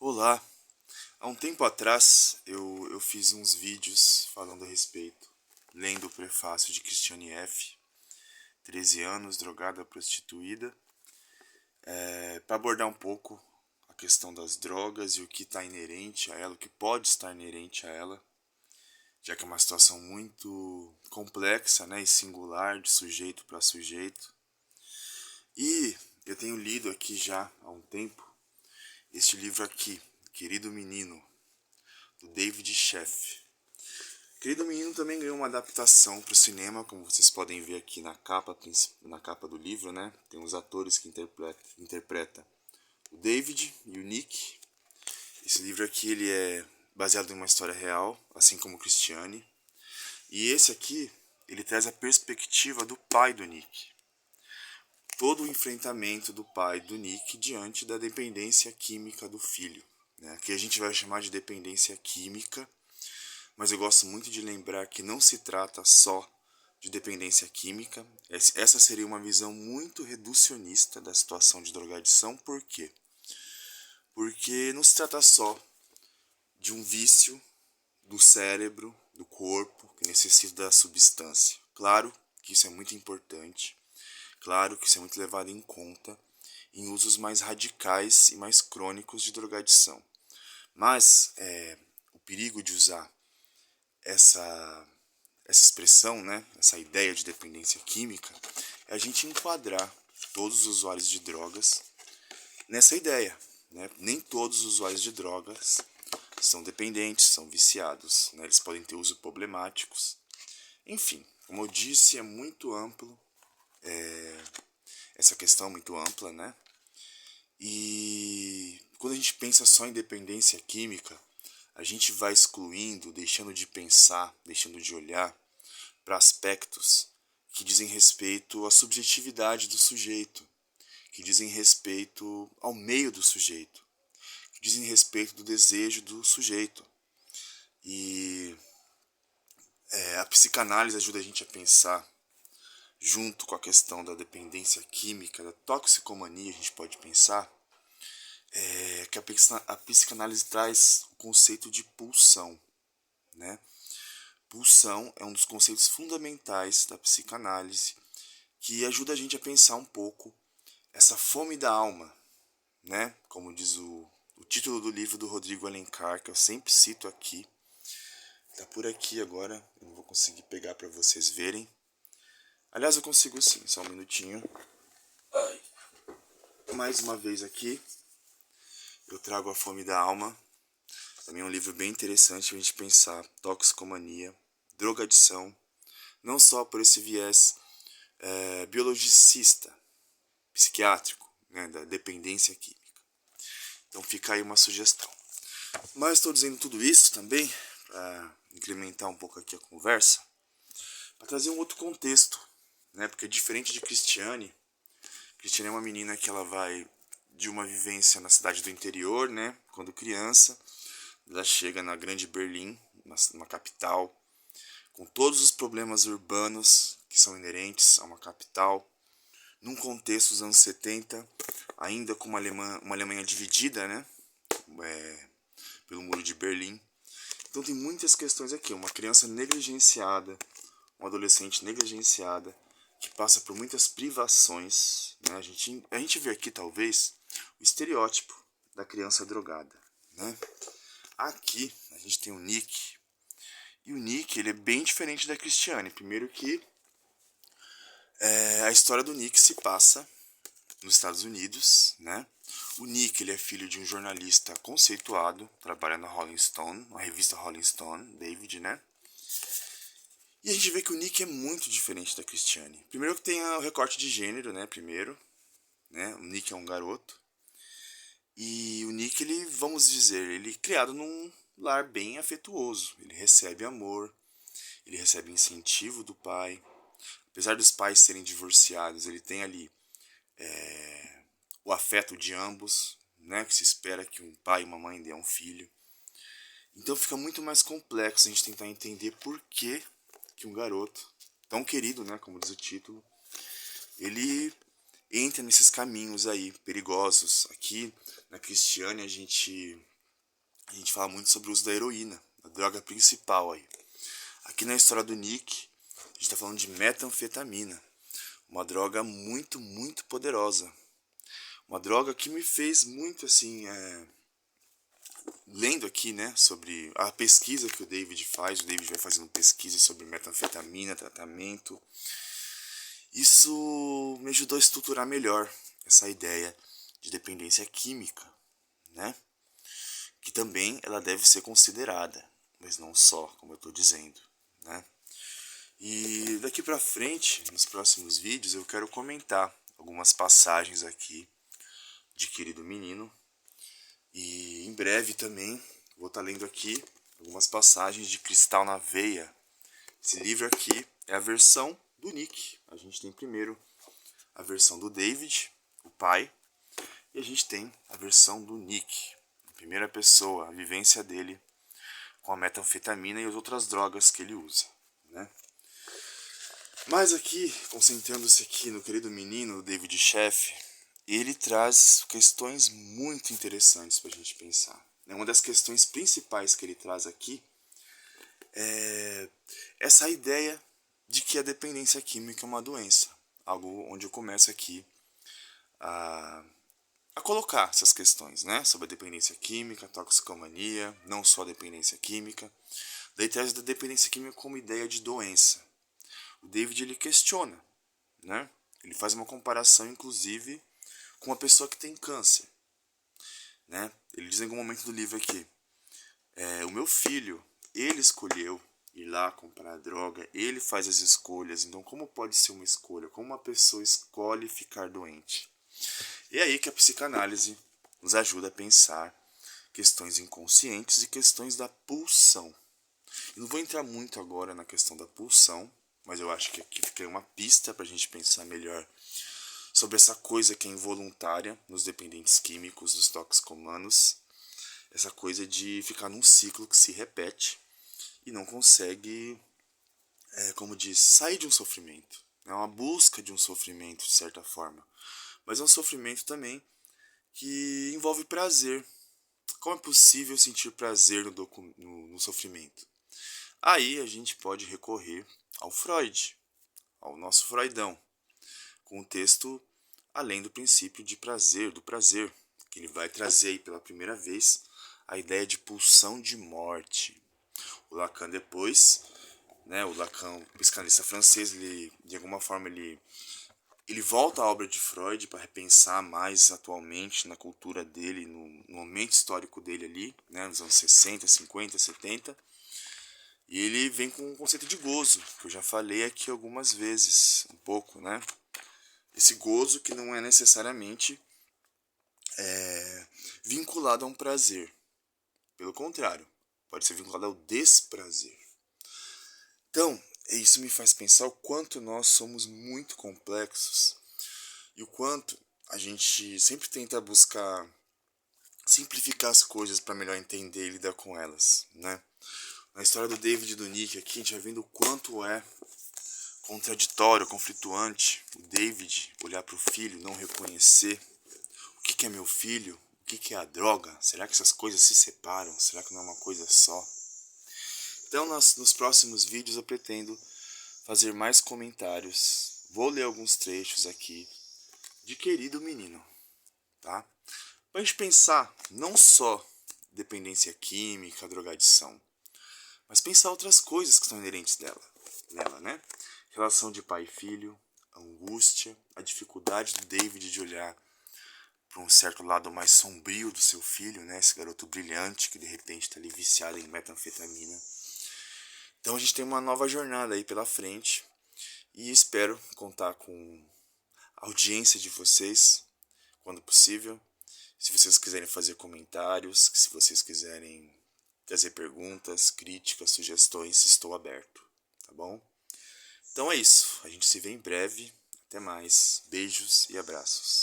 Olá, há um tempo atrás eu fiz uns vídeos falando a respeito, lendo o prefácio de Christiane F., 13 anos, drogada, prostituída, para abordar um pouco a questão das drogas e o que está inerente a ela, o que pode estar inerente a ela, já que é uma situação muito complexa, né, e singular de sujeito para sujeito. E eu tenho lido aqui já há um tempo este livro aqui, Querido Menino, do David Sheff. Querido Menino também ganhou uma adaptação para o cinema, como vocês podem ver aqui na capa do livro, né? Tem os atores que interpretam o David e o Nick. Esse livro aqui ele é baseado em uma história real, assim como Christiane. E esse aqui, ele traz a perspectiva do pai do Nick. Todo o enfrentamento do pai do Nick diante da dependência química do filho, né? Que a gente vai chamar de dependência química, mas eu gosto muito de lembrar que não se trata só de dependência química. Essa seria uma visão muito reducionista da situação de drogadição. Por quê? Porque não se trata só de um vício do cérebro, do corpo, que necessita da substância. Claro que isso é muito importante, claro que isso é muito levado em conta em usos mais radicais e mais crônicos de drogadição. Mas o perigo de usar essa expressão, né, essa ideia de dependência química, é a gente enquadrar todos os usuários de drogas nessa ideia, né? Nem todos os usuários de drogas são dependentes, são viciados, né? Eles podem ter uso problemáticos. Enfim, como eu disse, é muito amplo, essa questão é muito ampla, né? E quando a gente pensa só em dependência química, a gente vai excluindo, deixando de pensar, deixando de olhar para aspectos que dizem respeito à subjetividade do sujeito, que dizem respeito ao meio do sujeito, que dizem respeito do desejo do sujeito. E a psicanálise ajuda a gente a pensar, junto com a questão da dependência química, da toxicomania, a gente pode pensar, que a psicanálise traz o conceito de pulsão, né? Pulsão é um dos conceitos fundamentais da psicanálise que ajuda a gente a pensar um pouco essa fome da alma, né? Como diz o título do livro do Rodrigo Alencar, que eu sempre cito aqui. Tá por aqui agora, eu não vou conseguir pegar para vocês verem. Aliás, eu consigo sim, só um minutinho. Ai. Mais uma vez aqui, eu trago A Fome da Alma. Também é um livro bem interessante para a gente pensar toxicomania, drogadição, não só por esse viés biologicista, psiquiátrico, né, da dependência química. Então fica aí uma sugestão. Mas estou dizendo tudo isso também para incrementar um pouco aqui a conversa, para trazer um outro contexto, né? Porque diferente de Christiane é uma menina que ela vai de uma vivência na cidade do interior, né? Quando criança, ela chega na grande Berlim, uma capital, com todos os problemas urbanos que são inerentes a uma capital, num contexto dos anos 70, ainda com uma Alemanha dividida, né? Pelo Muro de Berlim. Então tem muitas questões aqui. Uma criança negligenciada, uma adolescente negligenciada, que passa por muitas privações, né? A gente vê aqui, talvez, o estereótipo da criança drogada, né? Aqui a gente tem o Nick. E o Nick, ele é bem diferente da Christiane. Primeiro que a história do Nick se passa nos Estados Unidos, né? O Nick, ele é filho de um jornalista conceituado, trabalha na Rolling Stone, na revista Rolling Stone, David, né? E a gente vê que o Nick é muito diferente da Christiane. Primeiro que tem o recorte de gênero, né? Primeiro, né? O Nick é um garoto. E o Nick, ele, vamos dizer, ele é criado num lar bem afetuoso. Ele recebe amor, ele recebe incentivo do pai. Apesar dos pais serem divorciados, ele tem ali o afeto de ambos, né? Que se espera que um pai e uma mãe dê a um filho. Então fica muito mais complexo a gente tentar entender por que um garoto, tão querido, né, como diz o título, ele entra nesses caminhos aí perigosos. Aqui na Christiane a gente a gente fala muito sobre o uso da heroína, a droga principal aí. Aqui na história do Nick, a gente está falando de metanfetamina, uma droga muito, muito poderosa. Uma droga que me fez muito assim, lendo aqui, né, sobre a pesquisa que o David vai fazendo pesquisa sobre metanfetamina, tratamento. Isso me ajudou a estruturar melhor essa ideia de dependência química, né? Que também ela deve ser considerada, mas não só, como eu estou dizendo, né? E daqui para frente, nos próximos vídeos, eu quero comentar algumas passagens aqui de Querido Menino. E em breve também vou estar lendo aqui algumas passagens de Cristal na Veia. Esse livro aqui é a versão do Nick. A gente tem primeiro a versão do David, o pai, e a gente tem a versão do Nick, em primeira pessoa, a vivência dele com a metanfetamina e as outras drogas que ele usa, né? Mas aqui, concentrando-se aqui no Querido Menino, o David Sheff, ele traz questões muito interessantes para a gente pensar. Uma das questões principais que ele traz aqui é essa ideia de que a dependência química é uma doença. Algo onde eu começo aqui a colocar essas questões, né? Sobre a dependência química, a toxicomania, não só a dependência química. Daí traz a dependência química como ideia de doença. O David ele questiona, né? Ele faz uma comparação, inclusive, com uma pessoa que tem câncer, né? Ele diz em algum momento do livro aqui, o meu filho, ele escolheu ir lá comprar droga, ele faz as escolhas, então como pode ser uma escolha? Como uma pessoa escolhe ficar doente? E é aí que a psicanálise nos ajuda a pensar questões inconscientes e questões da pulsão. Eu não vou entrar muito agora na questão da pulsão, mas eu acho que aqui fica uma pista para a gente pensar melhor sobre essa coisa que é involuntária nos dependentes químicos, dos toxicomanos, essa coisa de ficar num ciclo que se repete e não consegue, como diz, sair de um sofrimento. É uma busca de um sofrimento, de certa forma, mas é um sofrimento também que envolve prazer. Como é possível sentir prazer no sofrimento? Aí a gente pode recorrer ao Freud, ao nosso Freudão, com o texto Além do Princípio de Prazer, do Prazer, que ele vai trazer aí pela primeira vez a ideia de pulsão de morte. O Lacan depois, né, o Lacan, o psicanalista francês, ele, de alguma forma ele volta à obra de Freud para repensar mais atualmente na cultura dele, no momento histórico dele ali, né, nos anos 60, 50, 70. E ele vem com o conceito de gozo, que eu já falei aqui algumas vezes, um pouco, né? Esse gozo que não é necessariamente vinculado a um prazer. Pelo contrário, pode ser vinculado ao desprazer. Então, isso me faz pensar o quanto nós somos muito complexos e o quanto a gente sempre tenta buscar simplificar as coisas para melhor entender e lidar com elas, né? Na história do David e do Nick aqui, a gente vai vendo o quanto é contraditório, conflituante o David olhar para o filho, não reconhecer o que é meu filho, o que é a droga, será que essas coisas se separam, será que não é uma coisa só? Então nos próximos vídeos eu pretendo fazer mais comentários, vou ler alguns trechos aqui de Querido Menino, tá? Pra gente pensar não só dependência química, drogadição, mas pensar outras coisas que são inerentes nela, né? Relação de pai e filho, a angústia, a dificuldade do David de olhar para um certo lado mais sombrio do seu filho, né? Esse garoto brilhante que de repente está ali viciado em metanfetamina. Então a gente tem uma nova jornada aí pela frente e espero contar com a audiência de vocês quando possível. Se vocês quiserem fazer comentários, se vocês quiserem trazer perguntas, críticas, sugestões, estou aberto, tá bom? Então é isso, a gente se vê em breve, até mais, beijos e abraços.